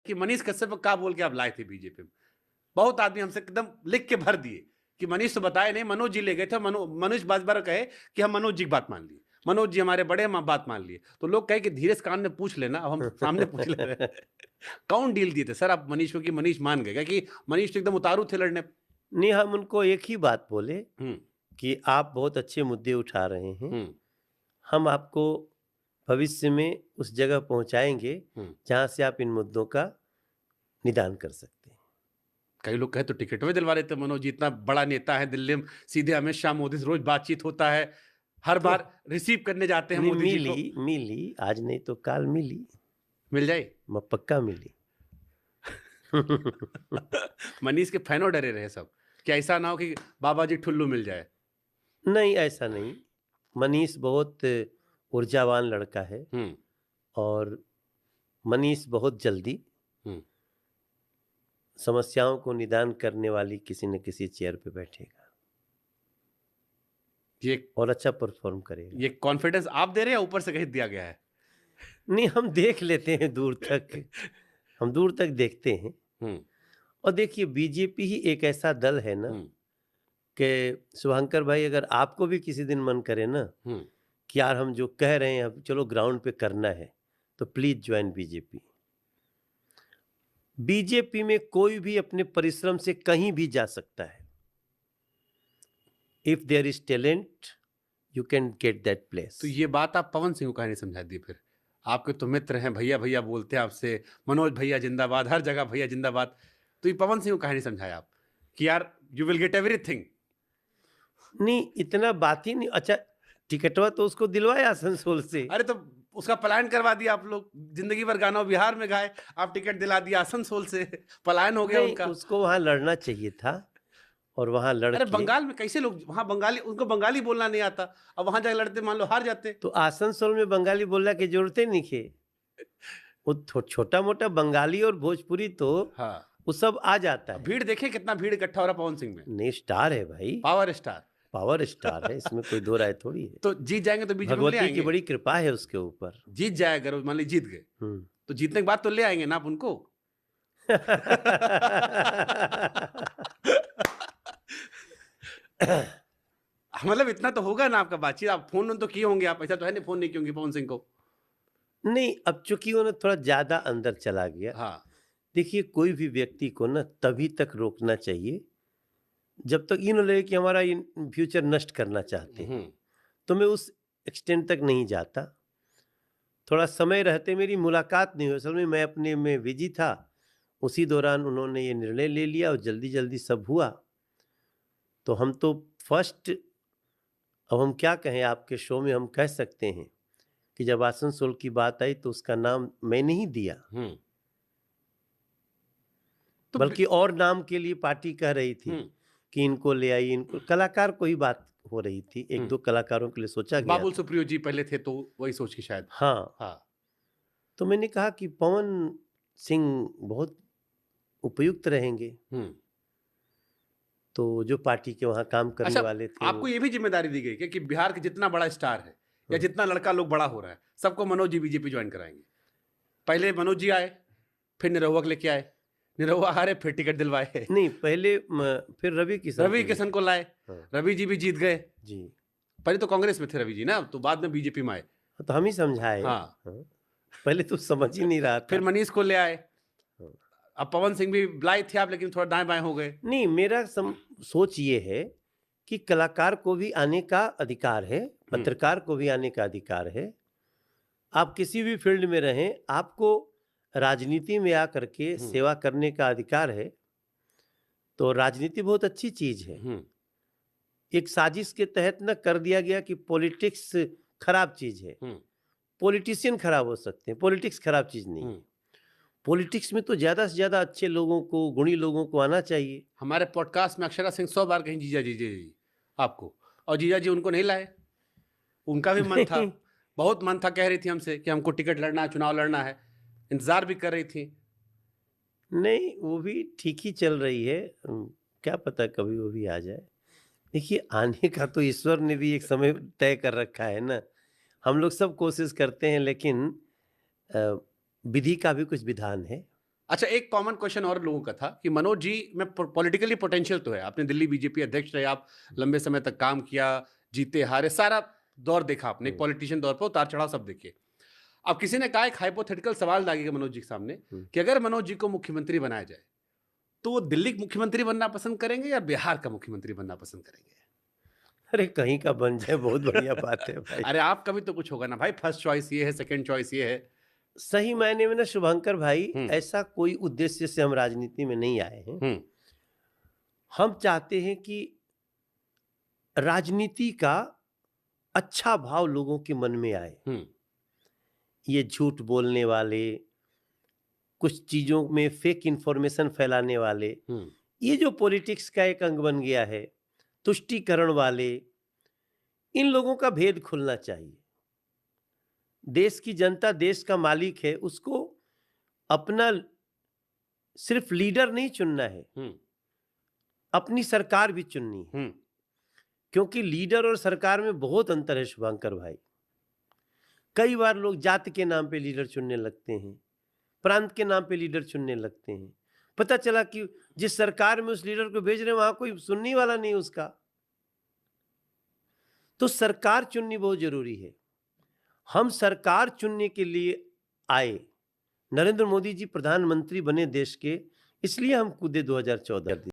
कि मनीष कश्यप को क्या बोल के आप लाए थे बीजेपी में। बहुत आदमी हमसे एकदम लिख के भर दिए कि मनीष तो बताए नहीं, मनोज जी ले गए थे, मनोज बार कहे कि हम मनोज जी की बात मान लिए, मनोज जी हमारे बड़े बात मान लिए। तो लोग कहे कि धीरज कान ने पूछ लेना, अब हम सामने पूछ ले रहे हैं। कौन डील दिए थे सर आप मनीष को कि मनीष मान गए? कि मनीष तो एकदम उतारू थे लड़ने। नहीं, हम उनको एक ही बात बोले हम्म कि आप बहुत अच्छे मुद्दे उठा रहे हैं, हम्म हम आपको भविष्य में उस जगह पहुंचाएंगे हम्म। जहां से आप इन मुद्दों का निदान कर सकते हैं। कई लोग कहे तो टिकट भी दिलवा लेते मनोज जी, इतना बड़ा नेता है दिल्ली में, सीधे अमित शाह मोदी से रोज बातचीत होता है, हर तो बार रिसीव करने जाते हैं नहीं, मोदी जी को। मिली आज नहीं तो काल मिली, मिल जाए। पक्का मिली। मनीष के फैनों डरे रहे सब, क्या ऐसा ना हो कि बाबा जी ठुल्लू मिल जाए। नहीं, ऐसा नहीं। मनीष बहुत ऊर्जावान लड़का है और मनीष बहुत जल्दी समस्याओं को निदान करने वाली किसी न किसी चेयर पे बैठेगा ये और अच्छा परफॉर्म करेगा। ये कॉन्फिडेंस आप दे रहे हैं, ऊपर से कहीं दिया गया है? नहीं, हम देख लेते हैं दूर तक, हम दूर तक देखते हैं। और देखिए, बीजेपी ही एक ऐसा दल है ना कि शुभंकर भाई, अगर आपको भी किसी दिन मन करे ना कि यार हम जो कह रहे हैं अब चलो ग्राउंड पे करना है, तो प्लीज ज्वाइन बीजेपी। बीजेपी में कोई भी अपने परिश्रम से कहीं भी जा सकता है। If there is talent you can get that place. तो ये बात आप पवन सिंह को कहीं नहीं समझा दी? फिर आपके तो मित्र हैं, भैया भैया बोलते हैं आपसे, मनोज भैया जिंदाबाद, हर जगह भैया जिंदाबाद। तो ये पवन सिंह को कहीं नहीं समझाया आप कि यार यू विल गेट एवरीथिंग? नहीं, इतना बात ही नहीं। अच्छा, टिकटवा तो उसको दिलवाया आसनसोल से। अरे तो उसका पलायन करवा दिया आप लोग, जिंदगी भर गाना बिहार में गाए, आप टिकट दिला दिया आसनसोल से, पलायन हो गया नहीं, उनका। उसको वहां लड़ना चाहिए था और वहां अरे लड़के। बंगाल में कैसे लोग, वहां बंगाली, उनको बंगाली बोलना नहीं आता, अब वहां जाकर लड़ते, मान लो हार जाते। तो आसनसोल में बंगाली बोलने की जरूरत ही नहीं है। वो छोटा मोटा बंगाली और भोजपुरी तो हाँ, वो सब आ जाता है। भीड़ देखे कितना भीड़ इकट्ठा हो रहा पवन सिंह में। नहीं, स्टार है भाई, पावर स्टार, पावर स्टार है, इसमें कोई दो राय थोड़ी है। तो जीत जाएंगे तो बीजेपी में ले भगवती की आएंगे। बड़ी कृपा है उसके ऊपर। जीत जाए अगर मान ली जीत गए, तो जीतने के बाद तो ले आएंगे ना आप उनको। मतलब इतना तो होगा ना आपका बातचीत, आप फोन तो किए होंगे, आप ऐसा तो है नहीं फोन नहीं किए होंगे पवन सिंह को। नहीं, अब चूंकि उन्हें थोड़ा ज्यादा अंदर चला गया। हाँ, देखिए, कोई भी व्यक्ति को ना तभी तक रोकना चाहिए जब तक ये न लगे कि हमारा फ्यूचर नष्ट करना चाहते हैं। तो मैं उस एक्सटेंट तक नहीं जाता। थोड़ा समय रहते मेरी मुलाकात नहीं हुई, असल में मैं अपने में बिजी था, उसी दौरान उन्होंने ये निर्णय ले लिया और जल्दी जल्दी सब हुआ। तो हम तो फर्स्ट, अब हम क्या कहें, आपके शो में हम कह सकते हैं कि जब आसनसोल की बात आई तो उसका नाम मैंने ही दिया, तो बल्कि और नाम के लिए पार्टी कह रही थी कि इनको ले आई, इनको, कलाकार को ही बात हो रही थी, एक दो कलाकारों के लिए सोचा गया बाबुल था। सुप्रियो जी पहले थे तो वही सोच के शायद। हाँ, हाँ, तो मैंने कहा कि पवन सिंह बहुत उपयुक्त रहेंगे। तो जो पार्टी के वहां काम करने अच्छा, वाले थे आपको ये भी जिम्मेदारी दी गई कि बिहार के जितना बड़ा स्टार है या जितना लड़का लोग बड़ा हो रहा है, सबको मनोज जी बीजेपी ज्वाइन कराएंगे। पहले मनोज जी आए, फिर निरहुआ को लेके आए, निरहुआ हारे, फिर टिकट दिलवाए। नहीं, पहले फिर रवि किशन को लाए। रवि जी भी जीत गए जी। पहले तो कांग्रेस में थे रवि जी ना, तो बाद में बीजेपी में आए। तो हम ही समझाए। हाँ, पहले तो समझ ही नहीं रहा था। फिर मनीष को ले आए। अब पवन सिंह भी लाए थे आप, लेकिन थोड़ा दाएं बाएं हो गए। नहीं, मेरा सोच ये है कि कलाकार को भी आने का अधिकार है, पत्रकार को भी आने का अधिकार है। आप किसी भी फील्ड में रहें, आपको राजनीति में आकर के सेवा करने का अधिकार है। तो राजनीति बहुत अच्छी चीज है। एक साजिश के तहत न कर दिया गया कि पॉलिटिक्स खराब चीज है। पॉलिटिशियन खराब हो सकते हैं, पॉलिटिक्स खराब चीज नहीं है। पॉलिटिक्स में तो ज्यादा से ज्यादा अच्छे लोगों को, गुणी लोगों को आना चाहिए। हमारे पॉडकास्ट में अक्षरा सिंह 100 बार कहीं जीजा जी जी आपको, और जीजा जी उनको नहीं लाए। उनका भी मन था, बहुत मन था, कह रही थी हमसे कि हमको टिकट लड़ना है, चुनाव लड़ना है, इंतजार भी कर रही थी। नहीं, वो भी ठीक ही चल रही है, क्या पता कभी वो भी आ जाए। देखिए, आने का तो ईश्वर ने भी एक समय तय कर रखा है ना। हम लोग सब कोशिश करते हैं, लेकिन विधि का भी कुछ विधान है। अच्छा, एक कॉमन क्वेश्चन और लोगों का था कि मनोज जी में पॉलिटिकली पोटेंशियल तो है, आपने दिल्ली बीजेपी अध्यक्ष रहे, आप लंबे समय तक काम किया, जीते हारे सारा दौर देखा आपने, एक पॉलिटिशियन दौर पर उतार चढ़ाव सब देखे। अब किसी ने कहा, एक हाइपोथेटिकल सवाल दागेगा मनोज जी के सामने कि अगर मनोज जी को मुख्यमंत्री बनाया जाए तो वो दिल्ली का मुख्यमंत्री बनना पसंद करेंगे या बिहार का मुख्यमंत्री बनना पसंद करेंगे? अरे कहीं का बन जाए बहुत बढ़िया बात है भाई। अरे आपका भी तो कुछ होगा ना भाई, फर्स्ट चॉइस ये है, सेकंड चॉइस ये है। सही मायने में ना शुभंकर भाई, हम्म। ऐसा कोई उद्देश्य से हम राजनीति में नहीं आए हैं। हम चाहते हैं कि राजनीति का अच्छा भाव लोगों के मन में आए। ये झूठ बोलने वाले, कुछ चीजों में फेक इंफॉर्मेशन फैलाने वाले, ये जो पॉलिटिक्स का एक अंग बन गया है, तुष्टीकरण वाले, इन लोगों का भेद खुलना चाहिए। देश की जनता देश का मालिक है, उसको अपना सिर्फ लीडर नहीं चुनना है, अपनी सरकार भी चुननी है। क्योंकि लीडर और सरकार में बहुत अंतर है शुभंकर भाई। कई बार लोग जात के नाम पे लीडर चुनने लगते हैं, प्रांत के नाम पे लीडर चुनने लगते हैं। पता चला कि जिस सरकार में उस लीडर को भेज रहे हैं वहां कोई सुनने वाला नहीं उसका। तो सरकार चुननी बहुत जरूरी है। हम सरकार चुनने के लिए आए। नरेंद्र मोदी जी प्रधानमंत्री बने देश के, इसलिए हम कूदे 2014।